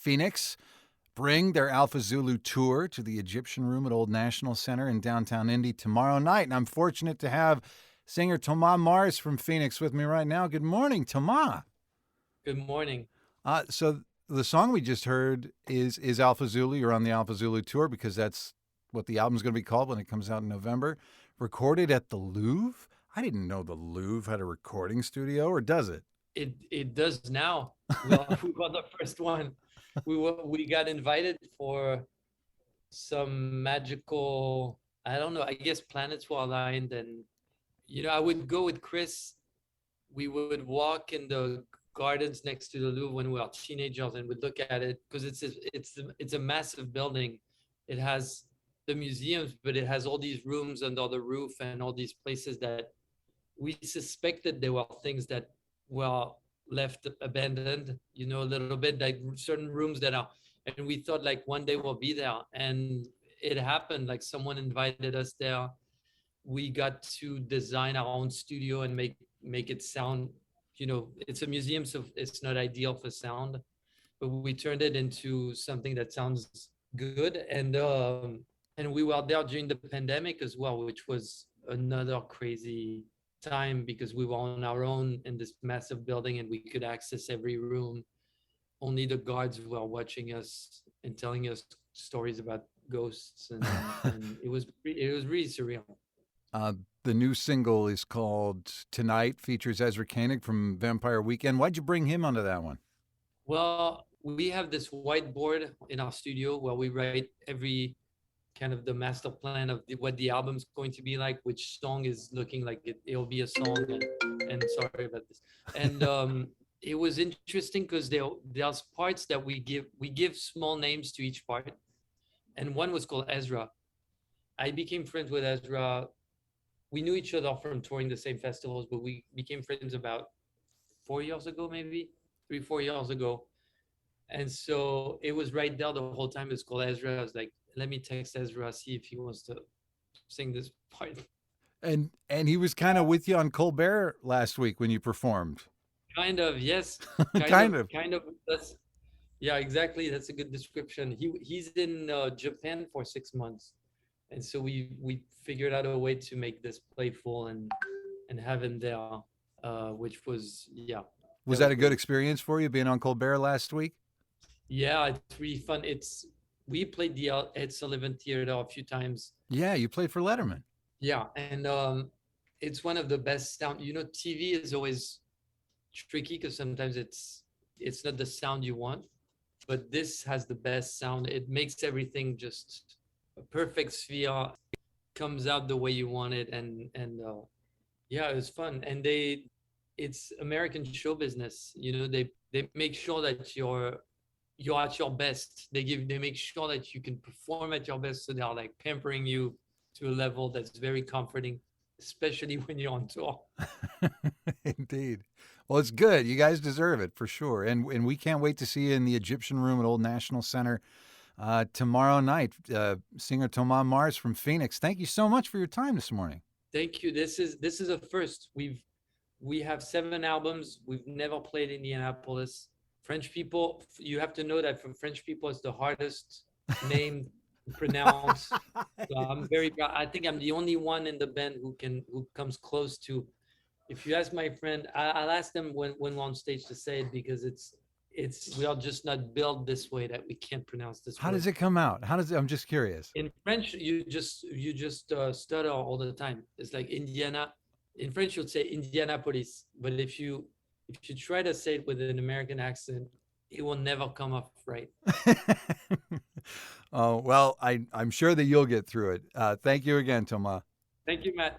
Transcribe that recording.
Phoenix bring their Alpha Zulu tour to the Egyptian Room at Old National Center in downtown Indy tomorrow night. And I'm fortunate to have singer Thomas Mars from Phoenix with me right now. Good morning, Thomas. Good morning. So the song we just heard is Alpha Zulu. You're on the Alpha Zulu tour because that's what the album's going to be called when it comes out in November. Recorded at the Louvre. I didn't know the Louvre had a recording studio, or does it? It does now. Well, we were the first one. We got invited for some magical, I don't know, I guess planets were aligned, and I would go with Chris. We would walk in the gardens next to the Louvre when we were teenagers, and would look at it because it's a massive building. It has the museums, but it has all these rooms under the roof and all these places that we suspected there were things that were left abandoned, a little bit, like certain rooms that are, and we thought like one day we'll be there. And it happened, like someone invited us there. We got to design our own studio and make it sound, it's a museum, so it's not ideal for sound, but we turned it into something that sounds good. And we were there during the pandemic as well, which was another crazy time because we were on our own in this massive building and we could access every room. Only the guards were watching us and telling us stories about ghosts, and it was really surreal. Uh, the new single is called Tonight, features Ezra Koenig from Vampire Weekend. Why'd you bring him onto that one? Well, we have this whiteboard in our studio where we write every kind of the master plan of what the album's going to be like, which song is looking like it'll be a song, and sorry about this. And it was interesting because there's parts that we give small names to each part, and one was called Ezra. I became friends with Ezra. We knew each other from touring the same festivals, but we became friends about 4 years ago, maybe 3-4 years ago. And so it was right there the whole time. It's called Ezra. I was like, let me text Ezra, see if he wants to sing this part. And he was kind of with you on Colbert last week when you performed. Kind of, yes. Kind of. Kind of. Yeah, exactly. That's a good description. He's in Japan for 6 months, and so we figured out a way to make this playful and have him there, which was, yeah. Was that a good experience for you being on Colbert last week? Yeah, it's really fun. We played the Ed Sullivan Theater a few times. Yeah, you played for Letterman. Yeah, and it's one of the best sound. TV is always tricky because sometimes it's not the sound you want, but this has the best sound. It makes everything just a perfect sphere, comes out the way you want it, and yeah, it was fun. And it's American show business. They make sure that you're at your best. They make sure that you can perform at your best, so they are like pampering you to a level that's very comforting, especially when you're on tour. Indeed. Well, it's good. You guys deserve it for sure. And we can't wait to see you in the Egyptian Room at Old National Center tomorrow night. Singer Thomas Mars from Phoenix. Thank you so much for your time this morning. Thank you. This is a first. We have 7 albums. We've never played Indianapolis. French people, you have to know that for French people, it's the hardest name to pronounce. So I'm very proud. I think I'm the only one in the band who comes close to. If you ask my friend, I'll ask them when we're on stage to say it, because we are just not built this way that we can't pronounce this. How does it come out? I'm just curious. In French, you just stutter all the time. It's like Indiana. In French, you'd say Indianapolis, but if you try to say it with an American accent, it will never come off right. Oh, well, I'm sure that you'll get through it. Thank you again, Thomas. Thank you, Matt.